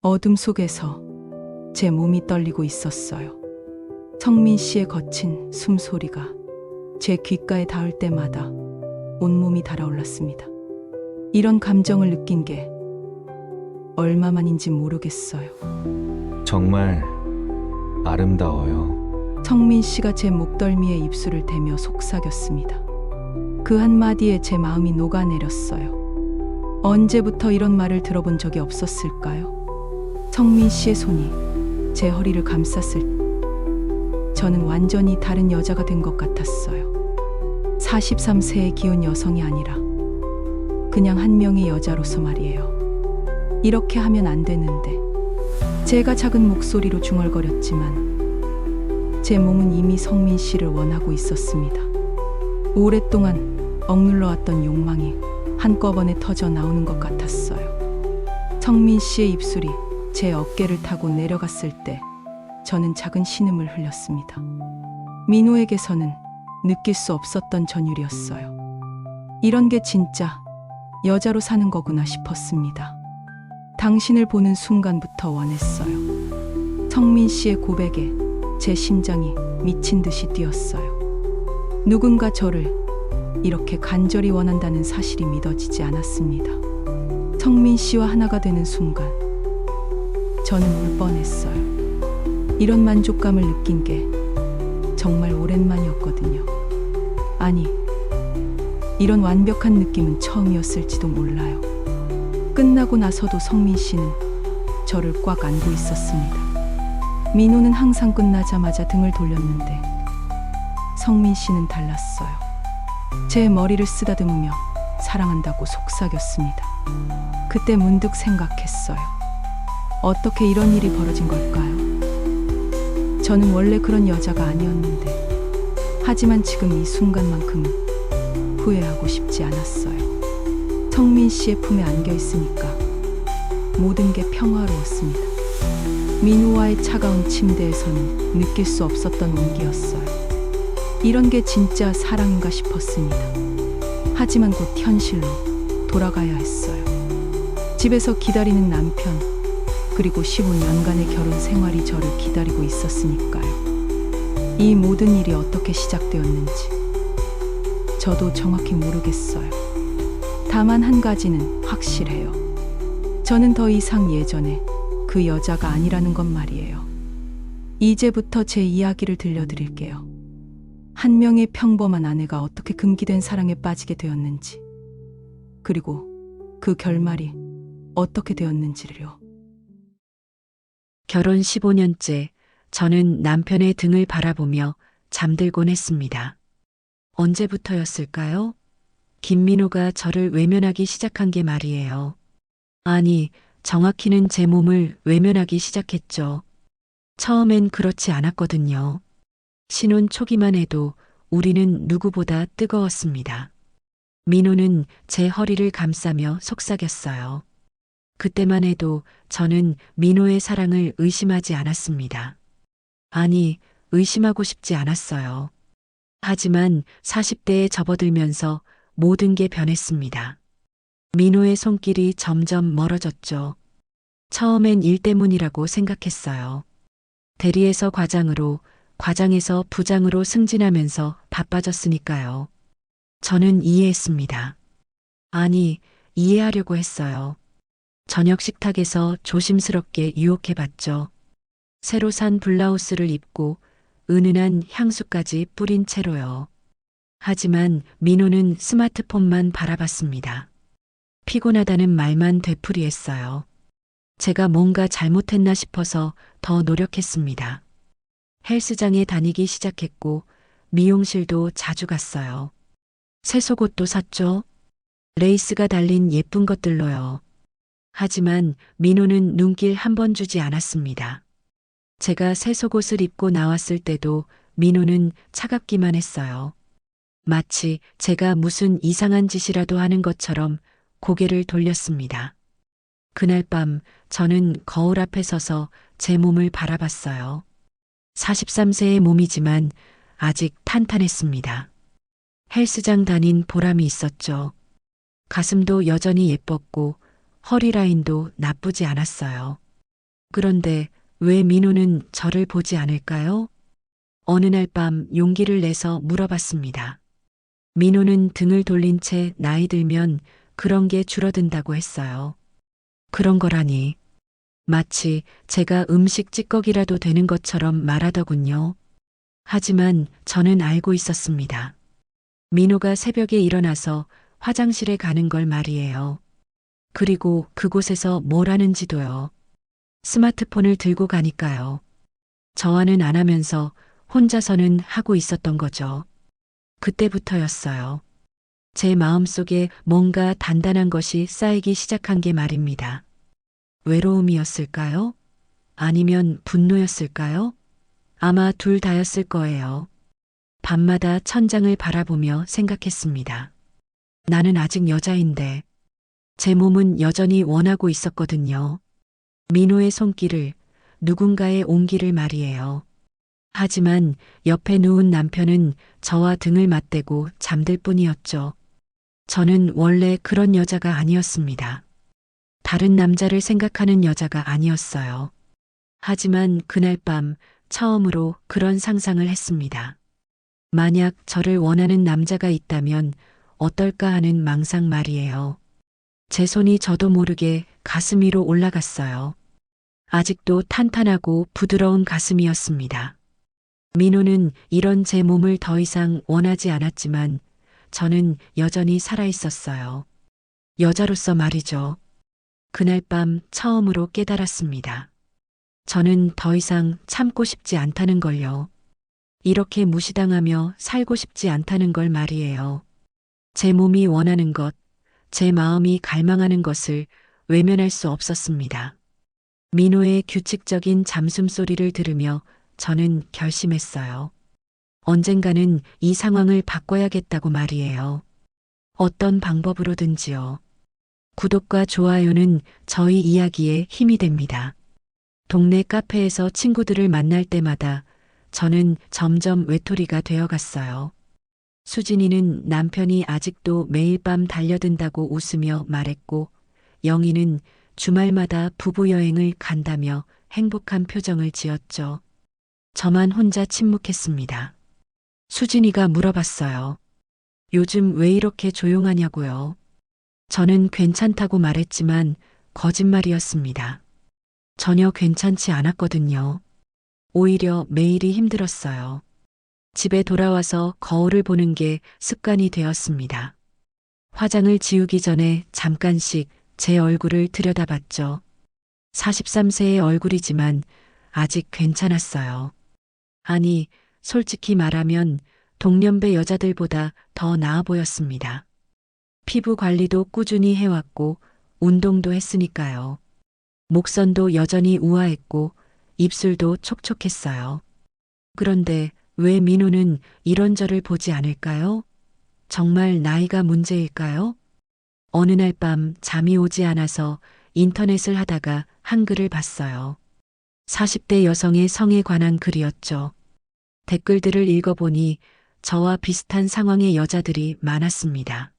어둠 속에서 제 몸이 떨리고 있었어요. 성민 씨의 거친 숨소리가 제 귓가에 닿을 때마다 온몸이 달아올랐습니다. 이런 감정을 느낀 게 얼마만인지 모르겠어요. 정말 아름다워요. 성민 씨가 제 목덜미에 입술을 대며 속삭였습니다. 그 한마디에 제 마음이 녹아내렸어요. 언제부터 이런 말을 들어본 적이 없었을까요? 성민 씨의 손이 제 허리를 감쌌을 때 저는 완전히 다른 여자가 된 것 같았어요. 43세의 기혼 여성이 아니라 그냥 한 명의 여자로서 말이에요. 이렇게 하면 안 되는데 제가 작은 목소리로 중얼거렸지만 제 몸은 이미 성민 씨를 원하고 있었습니다. 오랫동안 억눌러왔던 욕망이 한꺼번에 터져 나오는 것 같았어요. 성민 씨의 입술이 제 어깨를 타고 내려갔을 때 저는 작은 신음을 흘렸습니다. 민호에게서는 느낄 수 없었던 전율이었어요. 이런 게 진짜 여자로 사는 거구나 싶었습니다. 당신을 보는 순간부터 원했어요. 성민 씨의 고백에 제 심장이 미친 듯이 뛰었어요. 누군가 저를 이렇게 간절히 원한다는 사실이 믿어지지 않았습니다. 성민 씨와 하나가 되는 순간 저는 울 뻔했어요. 이런 만족감을 느낀 게 정말 오랜만이었거든요. 아니, 이런 완벽한 느낌은 처음이었을지도 몰라요. 끝나고 나서도 성민 씨는 저를 꽉 안고 있었습니다. 민호는 항상 끝나자마자 등을 돌렸는데 성민 씨는 달랐어요. 제 머리를 쓰다듬으며 사랑한다고 속삭였습니다. 그때 문득 생각했어요. 어떻게 이런 일이 벌어진 걸까요? 저는 원래 그런 여자가 아니었는데 하지만 지금 이 순간만큼은 후회하고 싶지 않았어요. 성민 씨의 품에 안겨 있으니까 모든 게 평화로웠습니다. 민호와의 차가운 침대에서는 느낄 수 없었던 온기였어요. 이런 게 진짜 사랑인가 싶었습니다. 하지만 곧 현실로 돌아가야 했어요. 집에서 기다리는 남편, 그리고 15년간의 결혼 생활이 저를 기다리고 있었으니까요. 이 모든 일이 어떻게 시작되었는지 저도 정확히 모르겠어요. 다만 한 가지는 확실해요. 저는 더 이상 예전에 그 여자가 아니라는 것 말이에요. 이제부터 제 이야기를 들려드릴게요. 한 명의 평범한 아내가 어떻게 금기된 사랑에 빠지게 되었는지, 그리고 그 결말이 어떻게 되었는지를요. 결혼 15년째 저는 남편의 등을 바라보며 잠들곤 했습니다. 언제부터였을까요? 김민호가 저를 외면하기 시작한 게 말이에요. 아니, 정확히는 제 몸을 외면하기 시작했죠. 처음엔 그렇지 않았거든요. 신혼 초기만 해도 우리는 누구보다 뜨거웠습니다. 민호는 제 허리를 감싸며 속삭였어요. 그때만 해도 저는 민호의 사랑을 의심하지 않았습니다. 아니, 의심하고 싶지 않았어요. 하지만 40대에 접어들면서 모든 게 변했습니다. 민호의 손길이 점점 멀어졌죠. 처음엔 일 때문이라고 생각했어요. 대리에서 과장으로, 과장에서 부장으로 승진하면서 바빠졌으니까요. 저는 이해했습니다. 아니, 이해하려고 했어요. 저녁 식탁에서 조심스럽게 유혹해봤죠. 새로 산 블라우스를 입고 은은한 향수까지 뿌린 채로요. 하지만 민호는 스마트폰만 바라봤습니다. 피곤하다는 말만 되풀이했어요. 제가 뭔가 잘못했나 싶어서 더 노력했습니다. 헬스장에 다니기 시작했고 미용실도 자주 갔어요. 새 속옷도 샀죠. 레이스가 달린 예쁜 것들로요. 하지만 민호는 눈길 한 번 주지 않았습니다. 제가 새 속옷을 입고 나왔을 때도 민호는 차갑기만 했어요. 마치 제가 무슨 이상한 짓이라도 하는 것처럼 고개를 돌렸습니다. 그날 밤 저는 거울 앞에 서서 제 몸을 바라봤어요. 43세의 몸이지만 아직 탄탄했습니다. 헬스장 다닌 보람이 있었죠. 가슴도 여전히 예뻤고 허리 라인도 나쁘지 않았어요. 그런데 왜 민호는 저를 보지 않을까요? 어느 날 밤 용기를 내서 물어봤습니다. 민호는 등을 돌린 채 나이 들면 그런 게 줄어든다고 했어요. 그런 거라니. 마치 제가 음식 찌꺼기라도 되는 것처럼 말하더군요. 하지만 저는 알고 있었습니다. 민호가 새벽에 일어나서 화장실에 가는 걸 말이에요. 그리고 그곳에서 뭘 하는지도요. 스마트폰을 들고 가니까요. 저와는 안 하면서 혼자서는 하고 있었던 거죠. 그때부터였어요. 제 마음속에 뭔가 단단한 것이 쌓이기 시작한 게 말입니다. 외로움이었을까요? 아니면 분노였을까요? 아마 둘 다였을 거예요. 밤마다 천장을 바라보며 생각했습니다. 나는 아직 여자인데 제 몸은 여전히 원하고 있었거든요. 민호의 손길을, 누군가의 온기를 말이에요. 하지만 옆에 누운 남편은 저와 등을 맞대고 잠들 뿐이었죠. 저는 원래 그런 여자가 아니었습니다. 다른 남자를 생각하는 여자가 아니었어요. 하지만 그날 밤 처음으로 그런 상상을 했습니다. 만약 저를 원하는 남자가 있다면 어떨까 하는 망상 말이에요. 제 손이 저도 모르게 가슴 위로 올라갔어요. 아직도 탄탄하고 부드러운 가슴이었습니다. 민호는 이런 제 몸을 더 이상 원하지 않았지만 저는 여전히 살아있었어요. 여자로서 말이죠. 그날 밤 처음으로 깨달았습니다. 저는 더 이상 참고 싶지 않다는 걸요. 이렇게 무시당하며 살고 싶지 않다는 걸 말이에요. 제 몸이 원하는 것, 제 마음이 갈망하는 것을 외면할 수 없었습니다. 민호의 규칙적인 잠숨 소리를 들으며 저는 결심했어요. 언젠가는 이 상황을 바꿔야겠다고 말이에요. 어떤 방법으로든지요. 구독과 좋아요는 저희 이야기에 힘이 됩니다. 동네 카페에서 친구들을 만날 때마다 저는 점점 외톨이가 되어갔어요. 수진이는 남편이 아직도 매일 밤 달려든다고 웃으며 말했고, 영희는 주말마다 부부 여행을 간다며 행복한 표정을 지었죠. 저만 혼자 침묵했습니다. 수진이가 물어봤어요. 요즘 왜 이렇게 조용하냐고요. 저는 괜찮다고 말했지만 거짓말이었습니다. 전혀 괜찮지 않았거든요. 오히려 매일이 힘들었어요. 집에 돌아와서 거울을 보는 게 습관이 되었습니다. 화장을 지우기 전에 잠깐씩 제 얼굴을 들여다봤죠. 43세의 얼굴이지만 아직 괜찮았어요. 아니, 솔직히 말하면 동년배 여자들보다 더 나아 보였습니다. 피부 관리도 꾸준히 해왔고 운동도 했으니까요. 목선도 여전히 우아했고 입술도 촉촉했어요. 그런데 왜 민호는 이런 저를 보지 않을까요? 정말 나이가 문제일까요? 어느 날 밤 잠이 오지 않아서 인터넷을 하다가 한 글을 봤어요. 40대 여성의 성에 관한 글이었죠. 댓글들을 읽어보니 저와 비슷한 상황의 여자들이 많았습니다.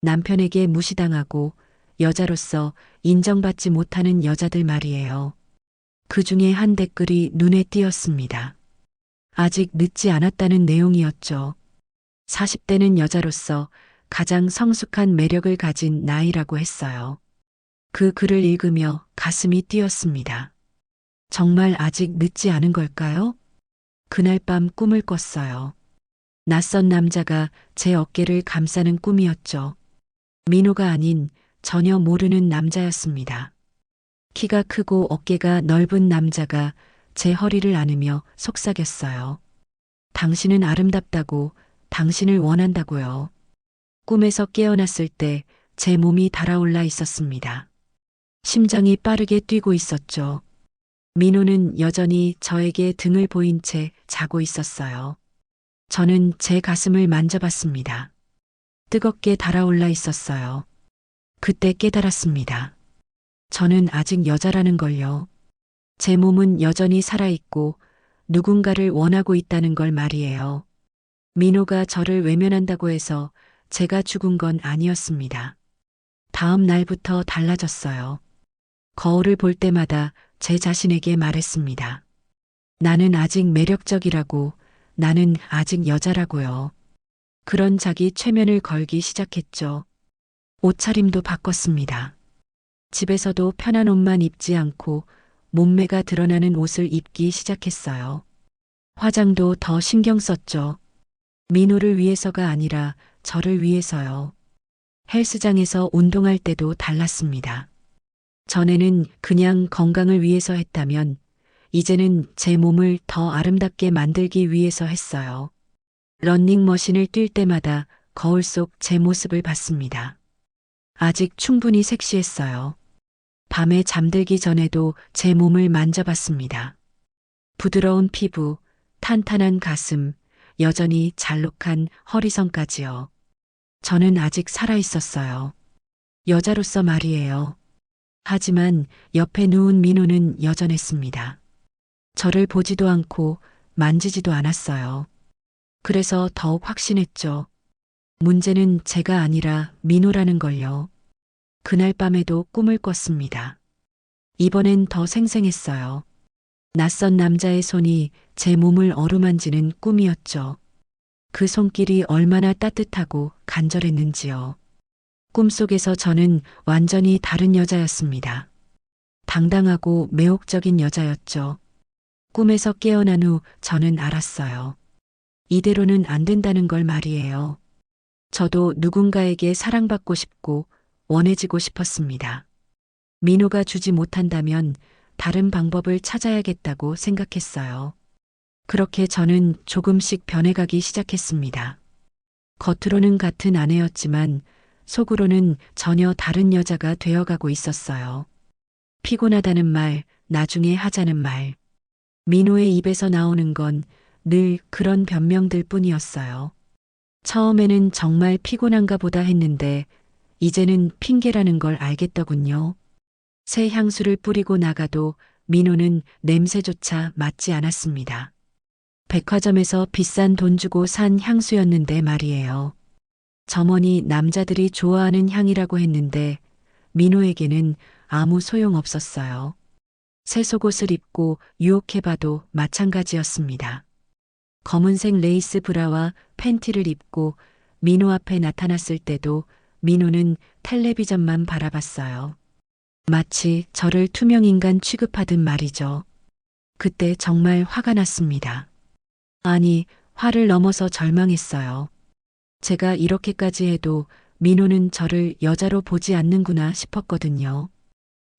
남편에게 무시당하고 여자로서 인정받지 못하는 여자들 말이에요. 그 중에 한 댓글이 눈에 띄었습니다. 아직 늦지 않았다는 내용이었죠. 40대는 여자로서 가장 성숙한 매력을 가진 나이라고 했어요. 그 글을 읽으며 가슴이 뛰었습니다. 정말 아직 늦지 않은 걸까요? 그날 밤 꿈을 꿨어요. 낯선 남자가 제 어깨를 감싸는 꿈이었죠. 민호가 아닌 전혀 모르는 남자였습니다. 키가 크고 어깨가 넓은 남자가 제 허리를 안으며 속삭였어요. 당신은 아름답다고, 당신을 원한다고요. 꿈에서 깨어났을 때 제 몸이 달아올라 있었습니다. 심장이 빠르게 뛰고 있었죠. 민호는 여전히 저에게 등을 보인 채 자고 있었어요. 저는 제 가슴을 만져봤습니다. 뜨겁게 달아올라 있었어요. 그때 깨달았습니다. 저는 아직 여자라는 걸요. 제 몸은 여전히 살아있고 누군가를 원하고 있다는 걸 말이에요. 민호가 저를 외면한다고 해서 제가 죽은 건 아니었습니다. 다음 날부터 달라졌어요. 거울을 볼 때마다 제 자신에게 말했습니다. 나는 아직 매력적이라고, 나는 아직 여자라고요. 그런 자기 최면을 걸기 시작했죠. 옷차림도 바꿨습니다. 집에서도 편한 옷만 입지 않고 몸매가 드러나는 옷을 입기 시작했어요. 화장도 더 신경 썼죠. 민호를 위해서가 아니라 저를 위해서요. 헬스장에서 운동할 때도 달랐습니다. 전에는 그냥 건강을 위해서 했다면 이제는 제 몸을 더 아름답게 만들기 위해서 했어요. 러닝머신을 뛸 때마다 거울 속 제 모습을 봤습니다. 아직 충분히 섹시했어요. 밤에 잠들기 전에도 제 몸을 만져봤습니다. 부드러운 피부, 탄탄한 가슴, 여전히 잘록한 허리선까지요. 저는 아직 살아있었어요. 여자로서 말이에요. 하지만 옆에 누운 민호는 여전했습니다. 저를 보지도 않고 만지지도 않았어요. 그래서 더욱 확신했죠. 문제는 제가 아니라 민호라는 걸요. 그날 밤에도 꿈을 꿨습니다. 이번엔 더 생생했어요. 낯선 남자의 손이 제 몸을 어루만지는 꿈이었죠. 그 손길이 얼마나 따뜻하고 간절했는지요. 꿈속에서 저는 완전히 다른 여자였습니다. 당당하고 매혹적인 여자였죠. 꿈에서 깨어난 후 저는 알았어요. 이대로는 안 된다는 걸 말이에요. 저도 누군가에게 사랑받고 싶고 원해지고 싶었습니다. 민호가 주지 못한다면 다른 방법을 찾아야겠다고 생각했어요. 그렇게 저는 조금씩 변해가기 시작했습니다. 겉으로는 같은 아내였지만 속으로는 전혀 다른 여자가 되어가고 있었어요. 피곤하다는 말, 나중에 하자는 말. 민호의 입에서 나오는 건 늘 그런 변명들 뿐이었어요. 처음에는 정말 피곤한가 보다 했는데 이제는 핑계라는 걸 알겠더군요. 새 향수를 뿌리고 나가도 민호는 냄새조차 맡지 않았습니다. 백화점에서 비싼 돈 주고 산 향수였는데 말이에요. 점원이 남자들이 좋아하는 향이라고 했는데 민호에게는 아무 소용 없었어요. 새 속옷을 입고 유혹해봐도 마찬가지였습니다. 검은색 레이스 브라와 팬티를 입고 민호 앞에 나타났을 때도 민호는 텔레비전만 바라봤어요. 마치 저를 투명인간 취급하듯 말이죠. 그때 정말 화가 났습니다. 아니, 화를 넘어서 절망했어요. 제가 이렇게까지 해도 민호는 저를 여자로 보지 않는구나 싶었거든요.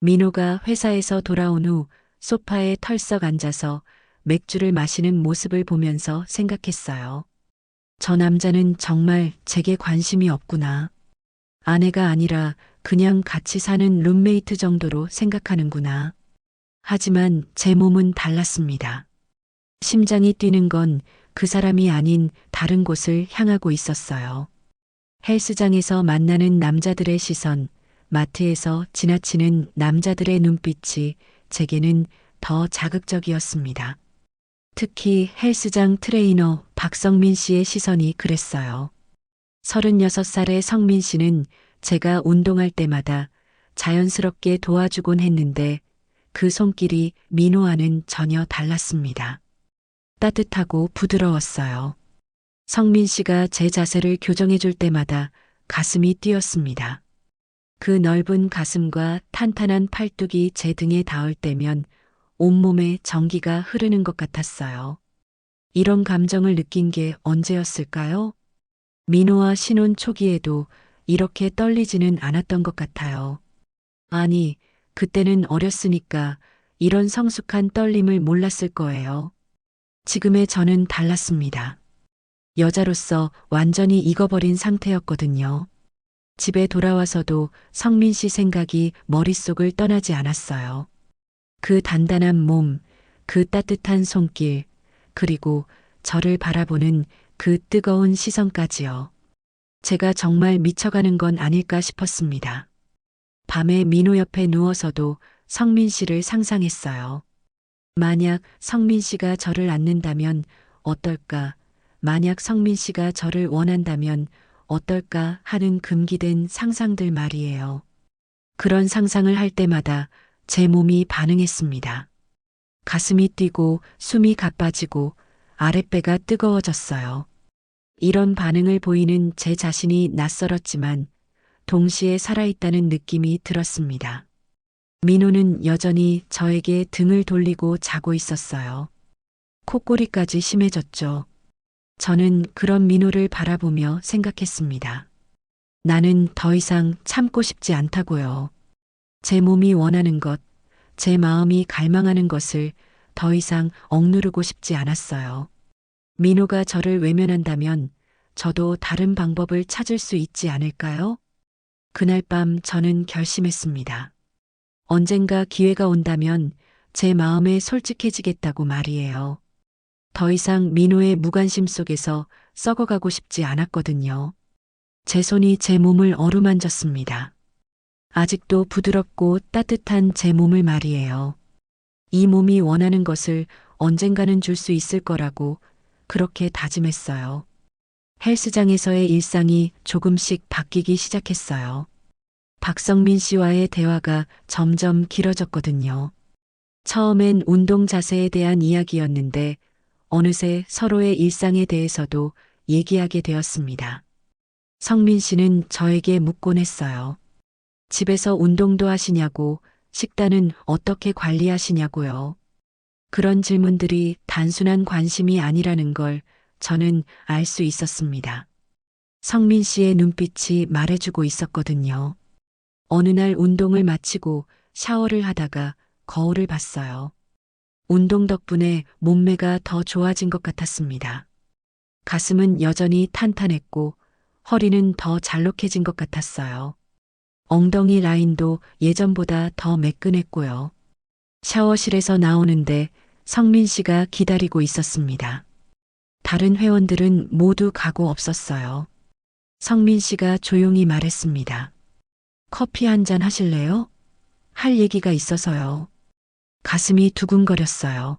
민호가 회사에서 돌아온 후 소파에 털썩 앉아서 맥주를 마시는 모습을 보면서 생각했어요. 저 남자는 정말 제게 관심이 없구나. 아내가 아니라 그냥 같이 사는 룸메이트 정도로 생각하는구나. 하지만 제 몸은 달랐습니다. 심장이 뛰는 건 그 사람이 아닌 다른 곳을 향하고 있었어요. 헬스장에서 만나는 남자들의 시선, 마트에서 지나치는 남자들의 눈빛이 제게는 더 자극적이었습니다. 특히 헬스장 트레이너 박성민 씨의 시선이 그랬어요. 36살의 성민 씨는 제가 운동할 때마다 자연스럽게 도와주곤 했는데 그 손길이 민호와는 전혀 달랐습니다. 따뜻하고 부드러웠어요. 성민 씨가 제 자세를 교정해 줄 때마다 가슴이 뛰었습니다. 그 넓은 가슴과 탄탄한 팔뚝이 제 등에 닿을 때면 온몸에 전기가 흐르는 것 같았어요. 이런 감정을 느낀 게 언제였을까요? 민호와 신혼 초기에도 이렇게 떨리지는 않았던 것 같아요. 아니, 그때는 어렸으니까 이런 성숙한 떨림을 몰랐을 거예요. 지금의 저는 달랐습니다. 여자로서 완전히 익어버린 상태였거든요. 집에 돌아와서도 성민 씨 생각이 머릿속을 떠나지 않았어요. 그 단단한 몸, 그 따뜻한 손길, 그리고 저를 바라보는 그 뜨거운 시선까지요. 제가 정말 미쳐가는 건 아닐까 싶었습니다. 밤에 민호 옆에 누워서도 성민 씨를 상상했어요. 만약 성민 씨가 저를 안는다면 어떨까? 만약 성민 씨가 저를 원한다면 어떨까 하는 금기된 상상들 말이에요. 그런 상상을 할 때마다 제 몸이 반응했습니다. 가슴이 뛰고 숨이 가빠지고 아랫배가 뜨거워졌어요. 이런 반응을 보이는 제 자신이 낯설었지만 동시에 살아있다는 느낌이 들었습니다. 민호는 여전히 저에게 등을 돌리고 자고 있었어요. 콧골이까지 심해졌죠. 저는 그런 민호를 바라보며 생각했습니다. 나는 더 이상 참고 싶지 않다고요. 제 몸이 원하는 것, 제 마음이 갈망하는 것을 더 이상 억누르고 싶지 않았어요. 민호가 저를 외면한다면 저도 다른 방법을 찾을 수 있지 않을까요? 그날 밤 저는 결심했습니다. 언젠가 기회가 온다면 제 마음에 솔직해지겠다고 말이에요. 더 이상 민호의 무관심 속에서 썩어가고 싶지 않았거든요. 제 손이 제 몸을 어루만졌습니다. 아직도 부드럽고 따뜻한 제 몸을 말이에요. 이 몸이 원하는 것을 언젠가는 줄 수 있을 거라고 그렇게 다짐했어요. 헬스장에서의 일상이 조금씩 바뀌기 시작했어요. 박성민 씨와의 대화가 점점 길어졌거든요. 처음엔 운동 자세에 대한 이야기였는데 어느새 서로의 일상에 대해서도 얘기하게 되었습니다. 성민 씨는 저에게 묻곤 했어요. 집에서 운동도 하시냐고, 식단은 어떻게 관리하시냐고요. 그런 질문들이 단순한 관심이 아니라는 걸 저는 알 수 있었습니다. 성민 씨의 눈빛이 말해주고 있었거든요. 어느 날 운동을 마치고 샤워를 하다가 거울을 봤어요. 운동 덕분에 몸매가 더 좋아진 것 같았습니다. 가슴은 여전히 탄탄했고 허리는 더 잘록해진 것 같았어요. 엉덩이 라인도 예전보다 더 매끈했고요. 샤워실에서 나오는데 성민 씨가 기다리고 있었습니다. 다른 회원들은 모두 가고 없었어요. 성민 씨가 조용히 말했습니다. 커피 한 잔 하실래요? 할 얘기가 있어서요. 가슴이 두근거렸어요.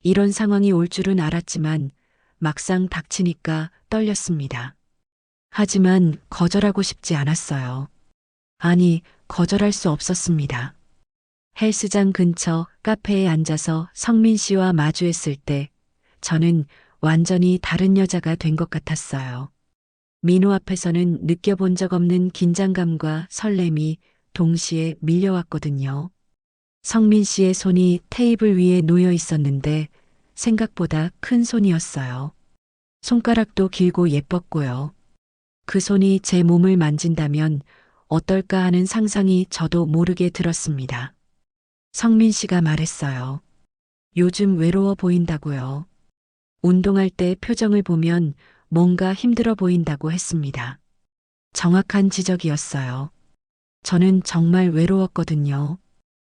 이런 상황이 올 줄은 알았지만 막상 닥치니까 떨렸습니다. 하지만 거절하고 싶지 않았어요. 아니, 거절할 수 없었습니다. 헬스장 근처 카페에 앉아서 성민 씨와 마주했을 때 저는 완전히 다른 여자가 된 것 같았어요. 민호 앞에서는 느껴본 적 없는 긴장감과 설렘이 동시에 밀려왔거든요. 성민 씨의 손이 테이블 위에 놓여 있었는데 생각보다 큰 손이었어요. 손가락도 길고 예뻤고요. 그 손이 제 몸을 만진다면 어떨까 하는 상상이 저도 모르게 들었습니다. 성민 씨가 말했어요. 요즘 외로워 보인다고요. 운동할 때 표정을 보면 뭔가 힘들어 보인다고 했습니다. 정확한 지적이었어요. 저는 정말 외로웠거든요.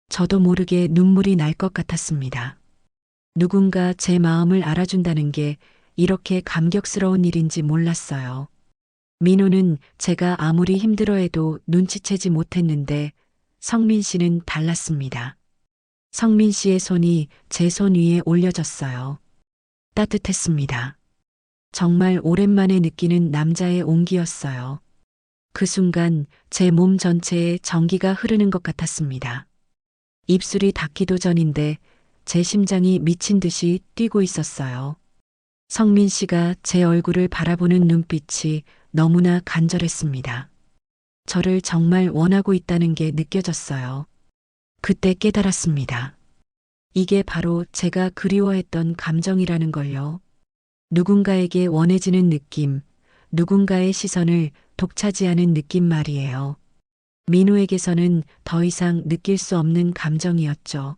저도 모르게 눈물이 날 것 같았습니다. 누군가 제 마음을 알아준다는 게 이렇게 감격스러운 일인지 몰랐어요. 민호는 제가 아무리 힘들어해도 눈치채지 못했는데 성민 씨는 달랐습니다. 성민 씨의 손이 제 손 위에 올려졌어요. 따뜻했습니다. 정말 오랜만에 느끼는 남자의 온기였어요. 그 순간 제 몸 전체에 전기가 흐르는 것 같았습니다. 입술이 닿기도 전인데 제 심장이 미친 듯이 뛰고 있었어요. 성민 씨가 제 얼굴을 바라보는 눈빛이 너무나 간절했습니다. 저를 정말 원하고 있다는 게 느껴졌어요. 그때 깨달았습니다. 이게 바로 제가 그리워했던 감정이라는 걸요. 누군가에게 원해지는 느낌, 누군가의 시선을 독차지하는 느낌 말이에요. 민호에게서는 더 이상 느낄 수 없는 감정이었죠.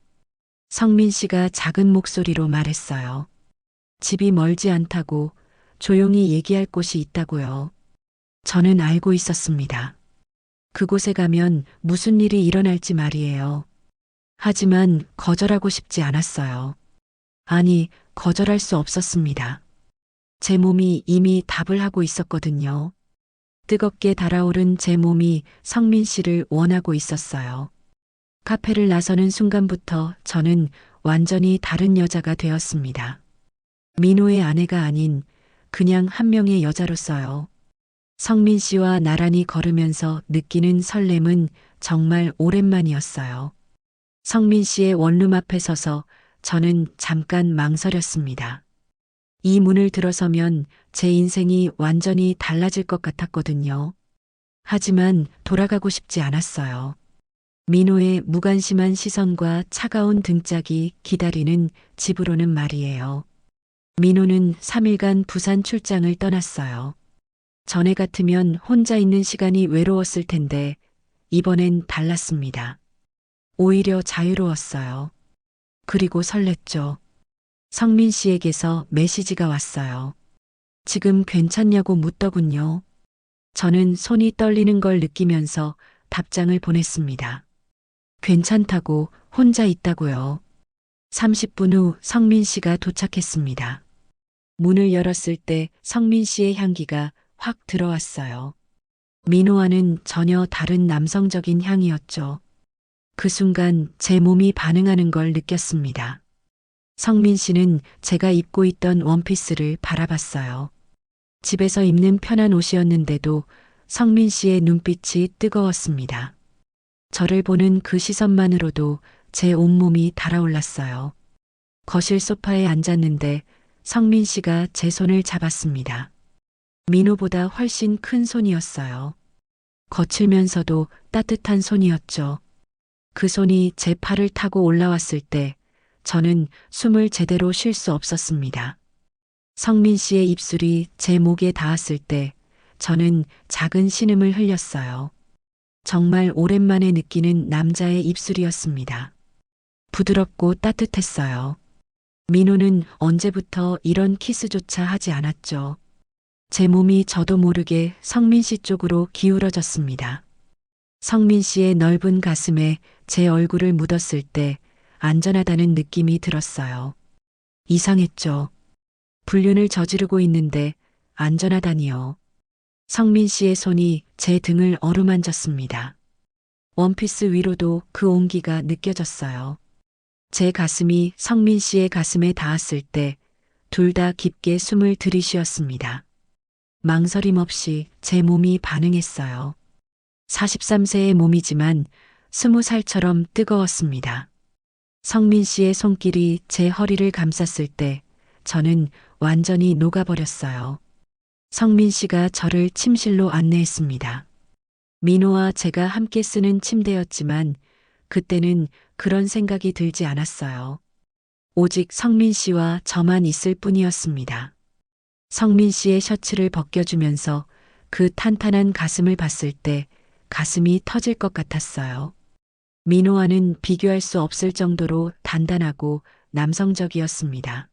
성민 씨가 작은 목소리로 말했어요. 집이 멀지 않다고, 조용히 얘기할 곳이 있다고요. 저는 알고 있었습니다. 그곳에 가면 무슨 일이 일어날지 말이에요. 하지만 거절하고 싶지 않았어요. 아니, 거절할 수 없었습니다. 제 몸이 이미 답을 하고 있었거든요. 뜨겁게 달아오른 제 몸이 성민 씨를 원하고 있었어요. 카페를 나서는 순간부터 저는 완전히 다른 여자가 되었습니다. 민호의 아내가 아닌 그냥 한 명의 여자로서요. 성민 씨와 나란히 걸으면서 느끼는 설렘은 정말 오랜만이었어요. 성민 씨의 원룸 앞에 서서 저는 잠깐 망설였습니다. 이 문을 들어서면 제 인생이 완전히 달라질 것 같았거든요. 하지만 돌아가고 싶지 않았어요. 민호의 무관심한 시선과 차가운 등짝이 기다리는 집으로는 말이에요. 민호는 3일간 부산 출장을 떠났어요. 전에 같으면 혼자 있는 시간이 외로웠을 텐데 이번엔 달랐습니다. 오히려 자유로웠어요. 그리고 설렜죠. 성민 씨에게서 메시지가 왔어요. 지금 괜찮냐고 묻더군요. 저는 손이 떨리는 걸 느끼면서 답장을 보냈습니다. 괜찮다고, 혼자 있다고요. 30분 후 성민 씨가 도착했습니다. 문을 열었을 때 성민 씨의 향기가 확 들어왔어요. 민호와는 전혀 다른 남성적인 향이었죠. 그 순간 제 몸이 반응하는 걸 느꼈습니다. 성민 씨는 제가 입고 있던 원피스를 바라봤어요. 집에서 입는 편한 옷이었는데도 성민 씨의 눈빛이 뜨거웠습니다. 저를 보는 그 시선만으로도 제 온몸이 달아올랐어요. 거실 소파에 앉았는데 성민 씨가 제 손을 잡았습니다. 민호보다 훨씬 큰 손이었어요. 거칠면서도 따뜻한 손이었죠. 그 손이 제 팔을 타고 올라왔을 때 저는 숨을 제대로 쉴 수 없었습니다. 성민 씨의 입술이 제 목에 닿았을 때 저는 작은 신음을 흘렸어요. 정말 오랜만에 느끼는 남자의 입술이었습니다. 부드럽고 따뜻했어요. 민호는 언제부터 이런 키스조차 하지 않았죠. 제 몸이 저도 모르게 성민 씨 쪽으로 기울어졌습니다. 성민 씨의 넓은 가슴에 제 얼굴을 묻었을 때 안전하다는 느낌이 들었어요. 이상했죠. 불륜을 저지르고 있는데 안전하다니요. 성민 씨의 손이 제 등을 어루만졌습니다. 원피스 위로도 그 온기가 느껴졌어요. 제 가슴이 성민 씨의 가슴에 닿았을 때 둘 다 깊게 숨을 들이쉬었습니다. 망설임 없이 제 몸이 반응했어요. 43세의 몸이지만 20살처럼 뜨거웠습니다. 성민 씨의 손길이 제 허리를 감쌌을 때 저는 완전히 녹아버렸어요. 성민 씨가 저를 침실로 안내했습니다. 민호와 제가 함께 쓰는 침대였지만 그때는 그런 생각이 들지 않았어요. 오직 성민 씨와 저만 있을 뿐이었습니다. 성민 씨의 셔츠를 벗겨주면서 그 탄탄한 가슴을 봤을 때 가슴이 터질 것 같았어요. 민호와는 비교할 수 없을 정도로 단단하고 남성적이었습니다.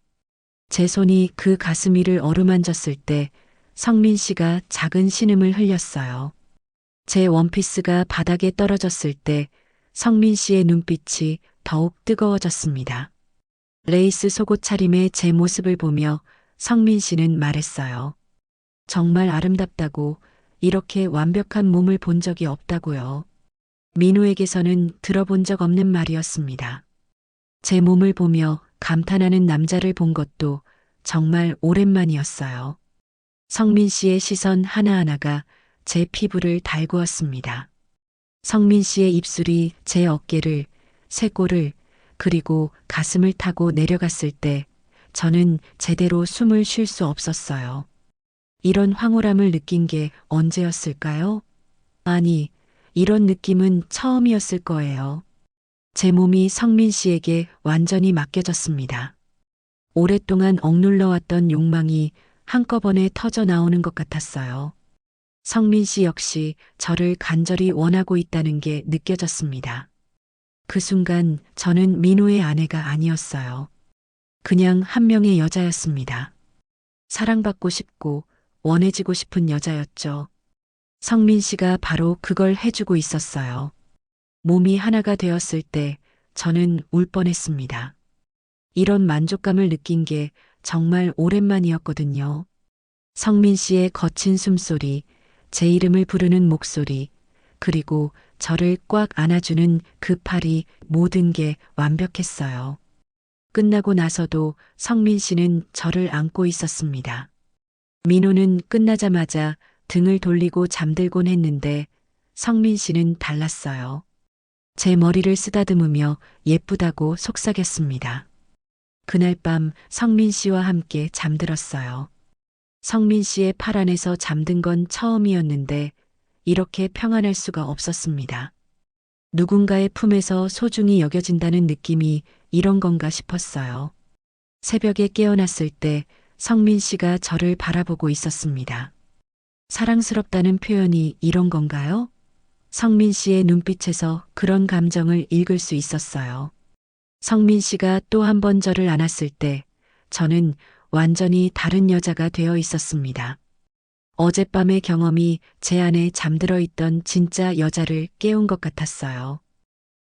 제 손이 그 가슴 위를 어루만졌을 때 성민 씨가 작은 신음을 흘렸어요. 제 원피스가 바닥에 떨어졌을 때 성민 씨의 눈빛이 더욱 뜨거워졌습니다. 레이스 속옷 차림의 제 모습을 보며 성민 씨는 말했어요. 정말 아름답다고, 이렇게 완벽한 몸을 본 적이 없다고요. 민호에게서는 들어본 적 없는 말이었습니다. 제 몸을 보며 감탄하는 남자를 본 것도 정말 오랜만이었어요. 성민 씨의 시선 하나하나가 제 피부를 달구었습니다. 성민 씨의 입술이 제 어깨를, 쇄골을, 그리고 가슴을 타고 내려갔을 때 저는 제대로 숨을 쉴 수 없었어요. 이런 황홀함을 느낀 게 언제였을까요? 아니, 이런 느낌은 처음이었을 거예요. 제 몸이 성민 씨에게 완전히 맡겨졌습니다. 오랫동안 억눌러왔던 욕망이 한꺼번에 터져 나오는 것 같았어요. 성민 씨 역시 저를 간절히 원하고 있다는 게 느껴졌습니다. 그 순간 저는 민호의 아내가 아니었어요. 그냥 한 명의 여자였습니다. 사랑받고 싶고 원해지고 싶은 여자였죠. 성민 씨가 바로 그걸 해주고 있었어요. 몸이 하나가 되었을 때 저는 울 뻔했습니다. 이런 만족감을 느낀 게 정말 오랜만이었거든요. 성민 씨의 거친 숨소리, 제 이름을 부르는 목소리, 그리고 저를 꽉 안아주는 그 팔이 모든 게 완벽했어요. 끝나고 나서도 성민 씨는 저를 안고 있었습니다. 민호는 끝나자마자 등을 돌리고 잠들곤 했는데 성민 씨는 달랐어요. 제 머리를 쓰다듬으며 예쁘다고 속삭였습니다. 그날 밤 성민 씨와 함께 잠들었어요. 성민 씨의 팔 안에서 잠든 건 처음이었는데 이렇게 평안할 수가 없었습니다. 누군가의 품에서 소중히 여겨진다는 느낌이 이런 건가 싶었어요. 새벽에 깨어났을 때 성민 씨가 저를 바라보고 있었습니다. 사랑스럽다는 표현이 이런 건가요? 성민 씨의 눈빛에서 그런 감정을 읽을 수 있었어요. 성민 씨가 또 한 번 저를 안았을 때 저는 완전히 다른 여자가 되어 있었습니다. 어젯밤의 경험이 제 안에 잠들어 있던 진짜 여자를 깨운 것 같았어요.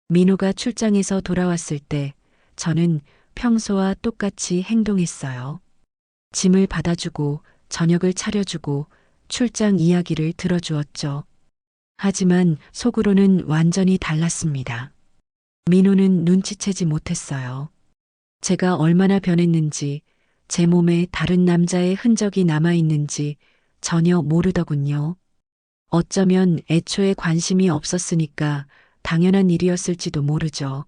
민호가 출장에서 돌아왔을 때 저는 평소와 똑같이 행동했어요. 짐을 받아주고 저녁을 차려주고 출장 이야기를 들어주었죠. 하지만 속으로는 완전히 달랐습니다. 민호는 눈치채지 못했어요. 제가 얼마나 변했는지, 제 몸에 다른 남자의 흔적이 남아있는지 전혀 모르더군요. 어쩌면 애초에 관심이 없었으니까 당연한 일이었을지도 모르죠.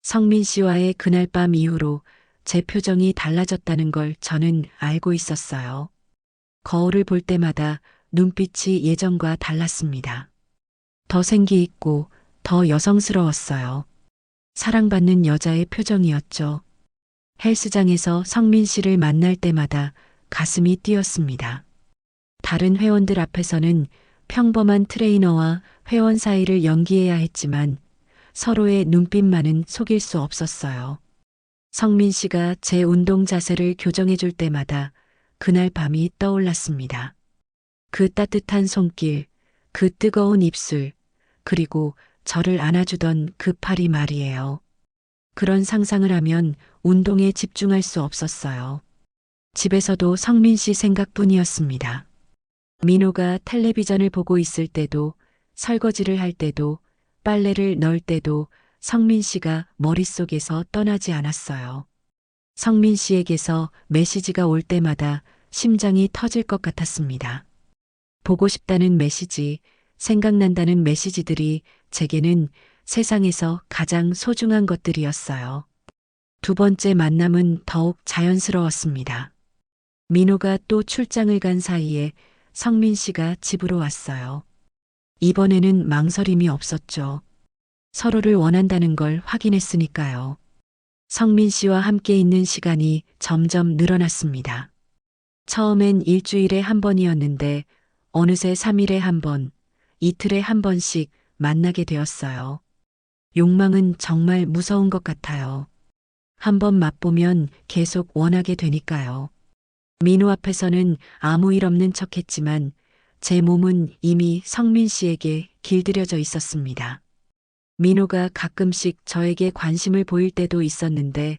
성민 씨와의 그날 밤 이후로 제 표정이 달라졌다는 걸 저는 알고 있었어요. 거울을 볼 때마다 눈빛이 예전과 달랐습니다. 더 생기 있고 더 여성스러웠어요. 사랑받는 여자의 표정이었죠. 헬스장에서 성민 씨를 만날 때마다 가슴이 뛰었습니다. 다른 회원들 앞에서는 평범한 트레이너와 회원 사이를 연기해야 했지만 서로의 눈빛만은 속일 수 없었어요. 성민 씨가 제 운동 자세를 교정해 줄 때마다 그날 밤이 떠올랐습니다. 그 따뜻한 손길, 그 뜨거운 입술, 그리고 저를 안아주던 그 팔이 말이에요. 그런 상상을 하면 운동에 집중할 수 없었어요. 집에서도 성민 씨 생각뿐이었습니다. 민호가 텔레비전을 보고 있을 때도, 설거지를 할 때도, 빨래를 넣을 때도 성민 씨가 머릿속에서 떠나지 않았어요. 성민 씨에게서 메시지가 올 때마다 심장이 터질 것 같았습니다. 보고 싶다는 메시지, 생각난다는 메시지들이 제게는 세상에서 가장 소중한 것들이었어요. 두 번째 만남은 더욱 자연스러웠습니다. 민호가 또 출장을 간 사이에 성민 씨가 집으로 왔어요. 이번에는 망설임이 없었죠. 서로를 원한다는 걸 확인했으니까요. 성민 씨와 함께 있는 시간이 점점 늘어났습니다. 처음엔 일주일에 한 번이었는데 어느새 3일에 한 번, 이틀에 한 번씩 만나게 되었어요. 욕망은 정말 무서운 것 같아요. 한 번 맛보면 계속 원하게 되니까요. 민호 앞에서는 아무 일 없는 척 했지만 제 몸은 이미 성민 씨에게 길들여져 있었습니다. 민호가 가끔씩 저에게 관심을 보일 때도 있었는데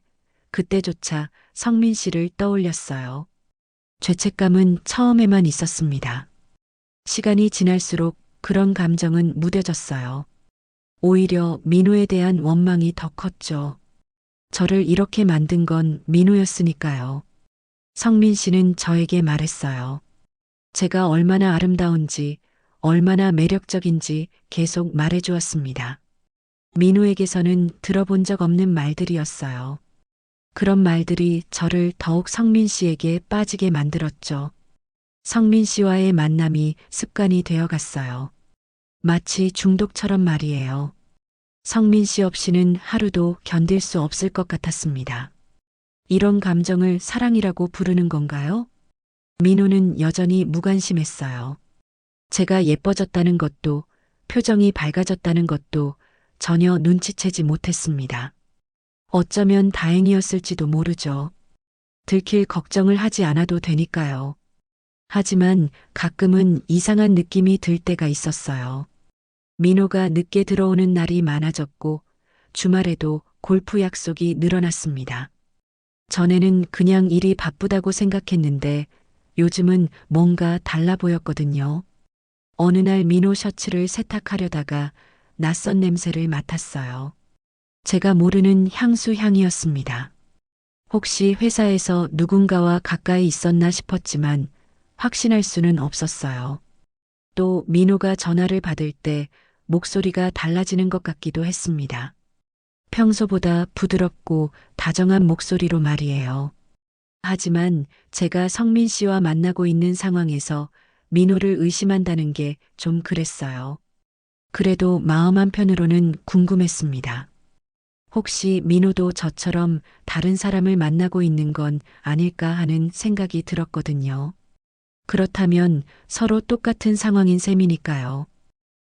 그때조차 성민 씨를 떠올렸어요. 죄책감은 처음에만 있었습니다. 시간이 지날수록 그런 감정은 무뎌졌어요. 오히려 민호에 대한 원망이 더 컸죠. 저를 이렇게 만든 건 민호였으니까요. 성민 씨는 저에게 말했어요. 제가 얼마나 아름다운지, 얼마나 매력적인지 계속 말해주었습니다. 민호에게서는 들어본 적 없는 말들이었어요. 그런 말들이 저를 더욱 성민 씨에게 빠지게 만들었죠. 성민 씨와의 만남이 습관이 되어갔어요. 마치 중독처럼 말이에요. 성민 씨 없이는 하루도 견딜 수 없을 것 같았습니다. 이런 감정을 사랑이라고 부르는 건가요? 민호는 여전히 무관심했어요. 제가 예뻐졌다는 것도, 표정이 밝아졌다는 것도 전혀 눈치채지 못했습니다. 어쩌면 다행이었을지도 모르죠. 들킬 걱정을 하지 않아도 되니까요. 하지만 가끔은 이상한 느낌이 들 때가 있었어요. 민호가 늦게 들어오는 날이 많아졌고 주말에도 골프 약속이 늘어났습니다. 전에는 그냥 일이 바쁘다고 생각했는데 요즘은 뭔가 달라 보였거든요. 어느 날 민호 셔츠를 세탁하려다가 낯선 냄새를 맡았어요. 제가 모르는 향수 향이었습니다. 혹시 회사에서 누군가와 가까이 있었나 싶었지만 확신할 수는 없었어요. 또 민호가 전화를 받을 때 목소리가 달라지는 것 같기도 했습니다. 평소보다 부드럽고 다정한 목소리로 말이에요. 하지만 제가 성민 씨와 만나고 있는 상황에서 민호를 의심한다는 게 좀 그랬어요. 그래도 마음 한편으로는 궁금했습니다. 혹시 민호도 저처럼 다른 사람을 만나고 있는 건 아닐까 하는 생각이 들었거든요. 그렇다면 서로 똑같은 상황인 셈이니까요.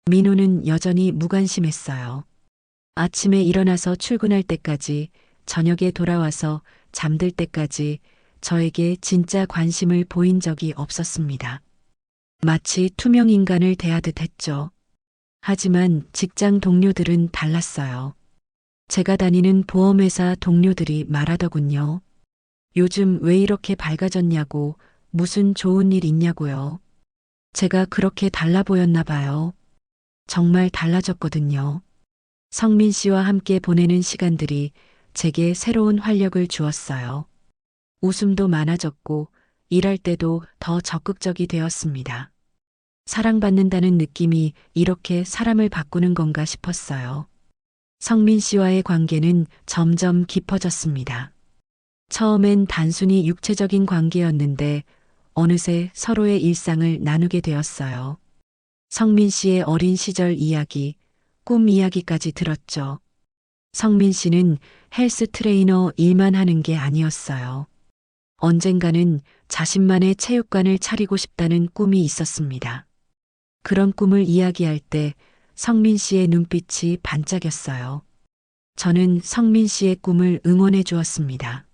민호는 여전히 무관심했어요. 아침에 일어나서 출근할 때까지, 저녁에 돌아와서 잠들 때까지 저에게 진짜 관심을 보인 적이 없었습니다. 마치 투명 인간을 대하듯 했죠. 하지만 직장 동료들은 달랐어요. 제가 다니는 보험회사 동료들이 말하더군요. 요즘 왜 이렇게 밝아졌냐고, 무슨 좋은 일 있냐고요. 제가 그렇게 달라 보였나 봐요. 정말 달라졌거든요. 성민 씨와 함께 보내는 시간들이 제게 새로운 활력을 주었어요. 웃음도 많아졌고 일할 때도 더 적극적이 되었습니다. 사랑받는다는 느낌이 이렇게 사람을 바꾸는 건가 싶었어요. 성민 씨와의 관계는 점점 깊어졌습니다. 처음엔 단순히 육체적인 관계였는데 어느새 서로의 일상을 나누게 되었어요. 성민 씨의 어린 시절 이야기, 꿈 이야기까지 들었죠. 성민 씨는 헬스 트레이너 일만 하는 게 아니었어요. 언젠가는 자신만의 체육관을 차리고 싶다는 꿈이 있었습니다. 그런 꿈을 이야기할 때 성민 씨의 눈빛이 반짝였어요. 저는 성민 씨의 꿈을 응원해 주었습니다.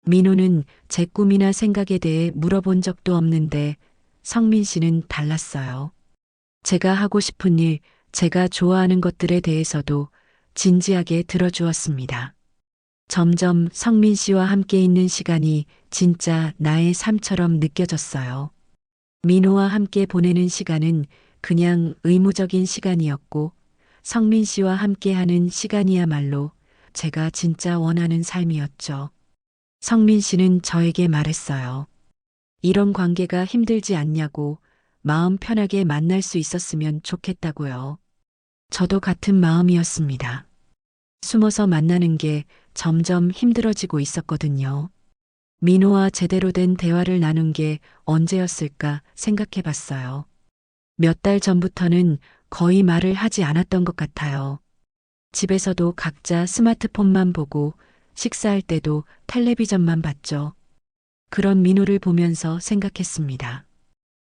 민호는 제 꿈이나 생각에 대해 물어본 적도 없는데 성민 씨는 달랐어요. 제가 하고 싶은 일, 제가 좋아하는 것들에 대해서도 진지하게 들어주었습니다. 점점 성민 씨와 함께 있는 시간이 진짜 나의 삶처럼 느껴졌어요. 민호와 함께 보내는 시간은 그냥 의무적인 시간이었고 성민 씨와 함께하는 시간이야말로 제가 진짜 원하는 삶이었죠. 성민 씨는 저에게 말했어요. 이런 관계가 힘들지 않냐고, 마음 편하게 만날 수 있었으면 좋겠다고요. 저도 같은 마음이었습니다. 숨어서 만나는 게 점점 힘들어지고 있었거든요. 민호와 제대로 된 대화를 나눈 게 언제였을까 생각해 봤어요. 몇 달 전부터는 거의 말을 하지 않았던 것 같아요. 집에서도 각자 스마트폰만 보고 식사할 때도 텔레비전만 봤죠. 그런 민호를 보면서 생각했습니다.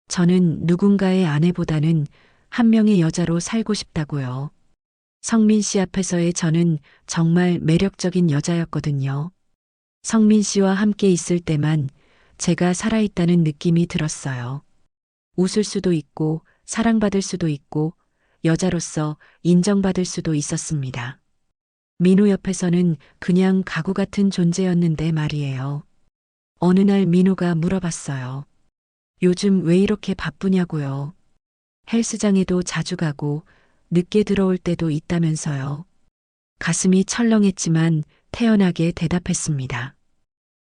저는 누군가의 아내보다는 한 명의 여자로 살고 싶다고요. 성민 씨 앞에서의 저는 정말 매력적인 여자였거든요. 성민 씨와 함께 있을 때만 제가 살아있다는 느낌이 들었어요. 웃을 수도 있고 사랑받을 수도 있고 여자로서 인정받을 수도 있었습니다. 민호 옆에서는 그냥 가구 같은 존재였는데 말이에요. 어느 날 민호가 물어봤어요. 요즘 왜 이렇게 바쁘냐고요. 헬스장에도 자주 가고 늦게 들어올 때도 있다면서요. 가슴이 철렁했지만 태연하게 대답했습니다.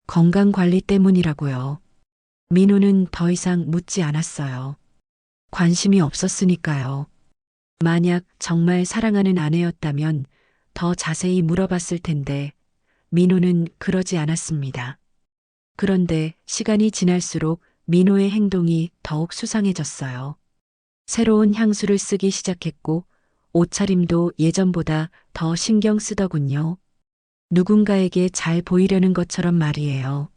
건강관리 때문이라고요. 민호는 더 이상 묻지 않았어요. 관심이 없었으니까요. 만약 정말 사랑하는 아내였다면 더 자세히 물어봤을 텐데 민호는 그러지 않았습니다. 그런데 시간이 지날수록 민호의 행동이 더욱 수상해졌어요. 새로운 향수를 쓰기 시작했고 옷차림도 예전보다 더 신경 쓰더군요. 누군가에게 잘 보이려는 것처럼 말이에요.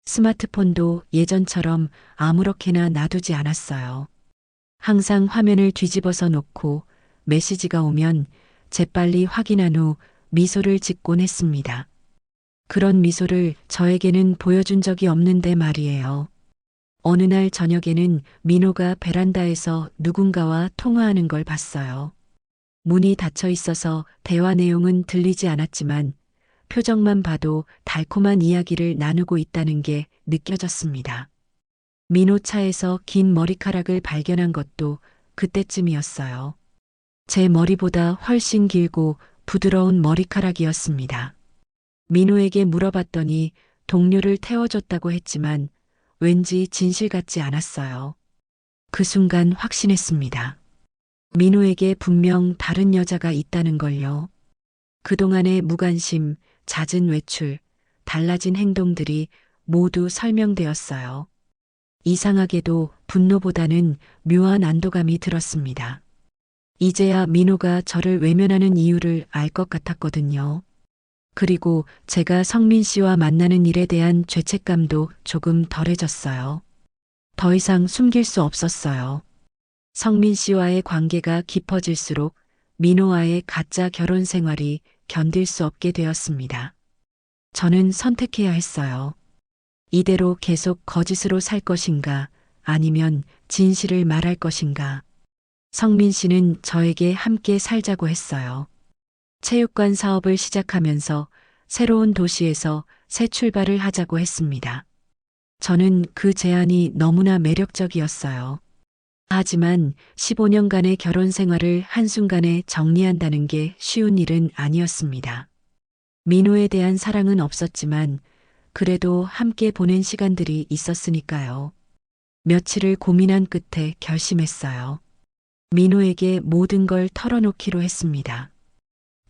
스마트폰도 예전처럼 아무렇게나 놔두지 않았어요. 항상 화면을 뒤집어서 놓고 메시지가 오면 재빨리 확인한 후 미소를 짓곤 했습니다. 그런 미소를 저에게는 보여준 적이 없는데 말이에요. 어느 날 저녁에는 민호가 베란다에서 누군가와 통화하는 걸 봤어요. 문이 닫혀 있어서 대화 내용은 들리지 않았지만 표정만 봐도 달콤한 이야기를 나누고 있다는 게 느껴졌습니다. 민호 차에서 긴 머리카락을 발견한 것도 그때쯤이었어요. 제 머리보다 훨씬 길고 부드러운 머리카락이었습니다. 민호에게 물어봤더니 동료를 태워줬다고 했지만 왠지 진실 같지 않았어요. 그 순간 확신했습니다. 민호에게 분명 다른 여자가 있다는 걸요. 그동안의 무관심, 잦은 외출, 달라진 행동들이 모두 설명되었어요. 이상하게도 분노보다는 묘한 안도감이 들었습니다. 이제야 민호가 저를 외면하는 이유를 알 것 같았거든요. 그리고 제가 성민 씨와 만나는 일에 대한 죄책감도 조금 덜해졌어요. 더 이상 숨길 수 없었어요. 성민 씨와의 관계가 깊어질수록 민호와의 가짜 결혼 생활이 견딜 수 없게 되었습니다. 저는 선택해야 했어요. 이대로 계속 거짓으로 살 것인가, 아니면 진실을 말할 것인가. 성민 씨는 저에게 함께 살자고 했어요. 체육관 사업을 시작하면서 새로운 도시에서 새 출발을 하자고 했습니다. 저는 그 제안이 너무나 매력적이었어요. 하지만 15년간의 결혼 생활을 한순간에 정리한다는 게 쉬운 일은 아니었습니다. 민호에 대한 사랑은 없었지만 그래도 함께 보낸 시간들이 있었으니까요. 며칠을 고민한 끝에 결심했어요. 민호에게 모든 걸 털어놓기로 했습니다.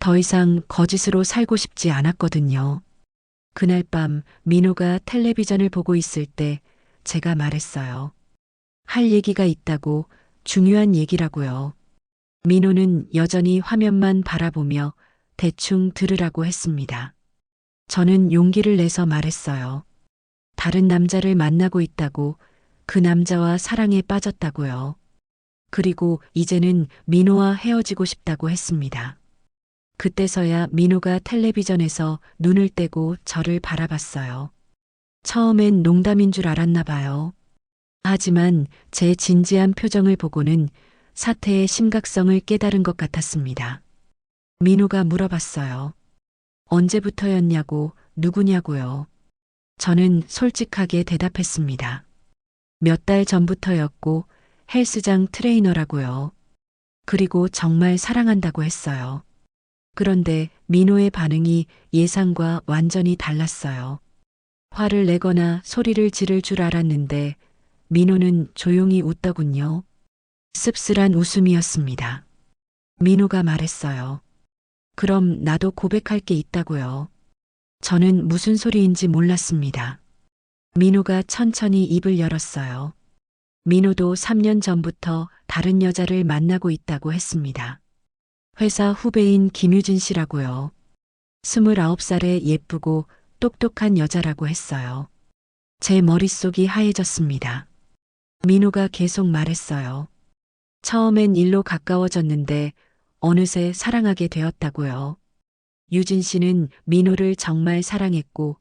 더 이상 거짓으로 살고 싶지 않았거든요. 그날 밤 민호가 텔레비전을 보고 있을 때 제가 말했어요. 할 얘기가 있다고, 중요한 얘기라고요. 민호는 여전히 화면만 바라보며 대충 들으라고 했습니다. 저는 용기를 내서 말했어요. 다른 남자를 만나고 있다고, 그 남자와 사랑에 빠졌다고요. 그리고 이제는 민호와 헤어지고 싶다고 했습니다. 그때서야 민호가 텔레비전에서 눈을 떼고 저를 바라봤어요. 처음엔 농담인 줄 알았나 봐요. 하지만 제 진지한 표정을 보고는 사태의 심각성을 깨달은 것 같았습니다. 민호가 물어봤어요. 언제부터였냐고, 누구냐고요. 저는 솔직하게 대답했습니다. 몇 달 전부터였고 헬스장 트레이너라고요. 그리고 정말 사랑한다고 했어요. 그런데 민호의 반응이 예상과 완전히 달랐어요. 화를 내거나 소리를 지를 줄 알았는데 민호는 조용히 웃더군요. 씁쓸한 웃음이었습니다. 민호가 말했어요. 그럼 나도 고백할 게 있다고요. 저는 무슨 소리인지 몰랐습니다. 민호가 천천히 입을 열었어요. 민호도 3년 전부터 다른 여자를 만나고 있다고 했습니다. 회사 후배인 김유진 씨라고요. 29살의 예쁘고 똑똑한 여자라고 했어요. 제 머릿속이 하얘졌습니다. 민호가 계속 말했어요. 처음엔 일로 가까워졌는데 어느새 사랑하게 되었다고요. 유진 씨는 민호를 정말 사랑했고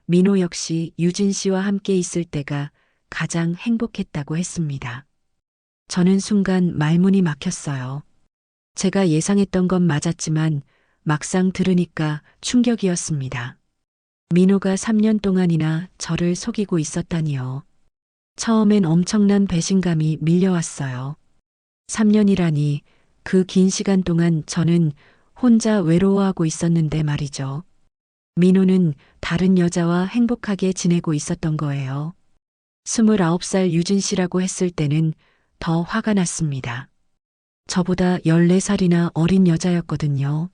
민호 역시 유진 씨와 함께 있을 때가 가장 행복했다고 했습니다. 저는 순간 말문이 막혔어요. 제가 예상했던 건 맞았지만 막상 들으니까 충격이었습니다. 민호가 3년 동안이나 저를 속이고 있었다니요. 처음엔 엄청난 배신감이 밀려왔어요. 3년이라니, 그 긴 시간 동안 저는 혼자 외로워하고 있었는데 말이죠. 민호는 다른 여자와 행복하게 지내고 있었던 거예요. 29살 유진 씨라고 했을 때는 더 화가 났습니다. 저보다 14살이나 어린 여자였거든요.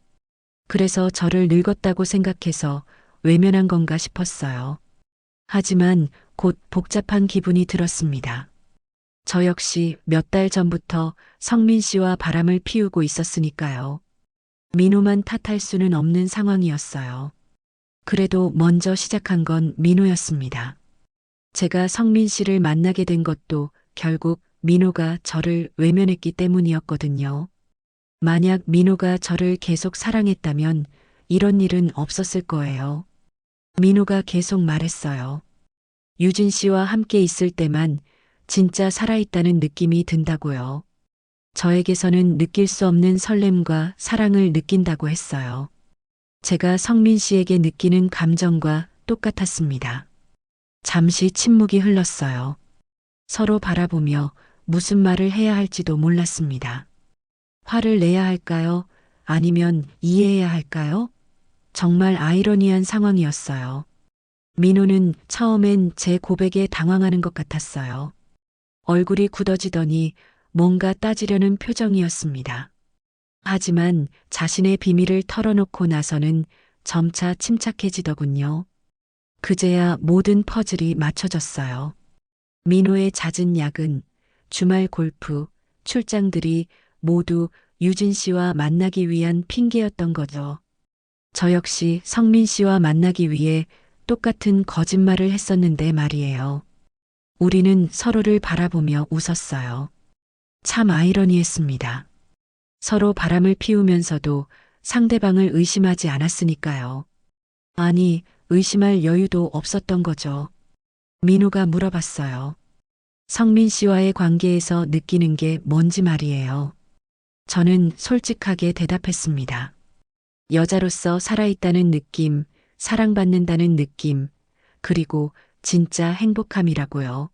그래서 저를 늙었다고 생각해서 외면한 건가 싶었어요. 하지만 곧 복잡한 기분이 들었습니다. 저 역시 몇 달 전부터 성민 씨와 바람을 피우고 있었으니까요. 민호만 탓할 수는 없는 상황이었어요. 그래도 먼저 시작한 건 민호였습니다. 제가 성민 씨를 만나게 된 것도 결국 민호가 저를 외면했기 때문이었거든요. 만약 민호가 저를 계속 사랑했다면 이런 일은 없었을 거예요. 민호가 계속 말했어요. 유진 씨와 함께 있을 때만 진짜 살아있다는 느낌이 든다고요. 저에게서는 느낄 수 없는 설렘과 사랑을 느낀다고 했어요. 제가 성민 씨에게 느끼는 감정과 똑같았습니다. 잠시 침묵이 흘렀어요. 서로 바라보며 무슨 말을 해야 할지도 몰랐습니다. 화를 내야 할까요? 아니면 이해해야 할까요? 정말 아이러니한 상황이었어요. 민호는 처음엔 제 고백에 당황하는 것 같았어요. 얼굴이 굳어지더니 뭔가 따지려는 표정이었습니다. 하지만 자신의 비밀을 털어놓고 나서는 점차 침착해지더군요. 그제야 모든 퍼즐이 맞춰졌어요. 민호의 잦은 야근, 주말 골프, 출장들이 모두 유진 씨와 만나기 위한 핑계였던 거죠. 저 역시 성민 씨와 만나기 위해 똑같은 거짓말을 했었는데 말이에요. 우리는 서로를 바라보며 웃었어요. 참 아이러니했습니다. 서로 바람을 피우면서도 상대방을 의심하지 않았으니까요. 아니, 의심할 여유도 없었던 거죠. 민호가 물어봤어요. 성민 씨와의 관계에서 느끼는 게 뭔지 말이에요. 저는 솔직하게 대답했습니다. 여자로서 살아있다는 느낌, 사랑받는다는 느낌, 그리고 진짜 행복함이라고요.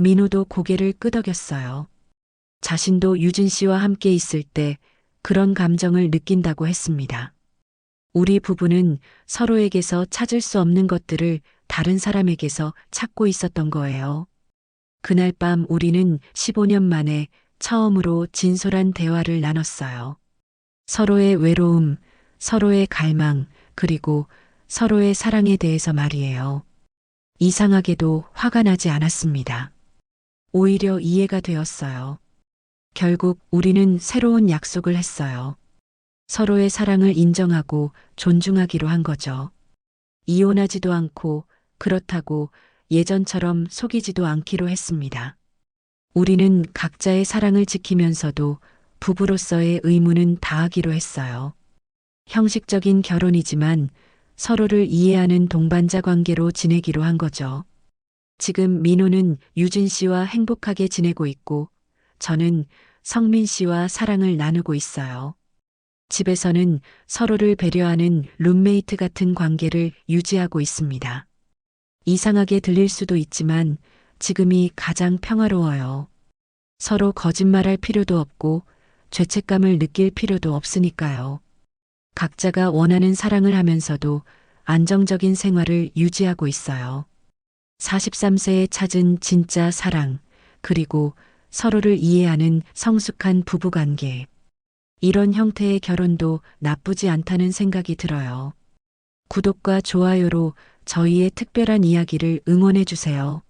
민호도 고개를 끄덕였어요. 자신도 유진 씨와 함께 있을 때 그런 감정을 느낀다고 했습니다. 우리 부부는 서로에게서 찾을 수 없는 것들을 다른 사람에게서 찾고 있었던 거예요. 그날 밤 우리는 15년 만에 처음으로 진솔한 대화를 나눴어요. 서로의 외로움, 서로의 갈망, 그리고 서로의 사랑에 대해서 말이에요. 이상하게도 화가 나지 않았습니다. 오히려 이해가 되었어요. 결국 우리는 새로운 약속을 했어요. 서로의 사랑을 인정하고 존중하기로 한 거죠. 이혼하지도 않고 그렇다고 예전처럼 속이지도 않기로 했습니다. 우리는 각자의 사랑을 지키면서도 부부로서의 의무는 다하기로 했어요. 형식적인 결혼이지만 서로를 이해하는 동반자 관계로 지내기로 한 거죠. 지금 민호는 유진 씨와 행복하게 지내고 있고 저는 성민 씨와 사랑을 나누고 있어요. 집에서는 서로를 배려하는 룸메이트 같은 관계를 유지하고 있습니다. 이상하게 들릴 수도 있지만 지금이 가장 평화로워요. 서로 거짓말할 필요도 없고 죄책감을 느낄 필요도 없으니까요. 각자가 원하는 사랑을 하면서도 안정적인 생활을 유지하고 있어요. 43세에 찾은 진짜 사랑, 그리고 서로를 이해하는 성숙한 부부관계. 이런 형태의 결혼도 나쁘지 않다는 생각이 들어요. 구독과 좋아요로 저희의 특별한 이야기를 응원해 주세요.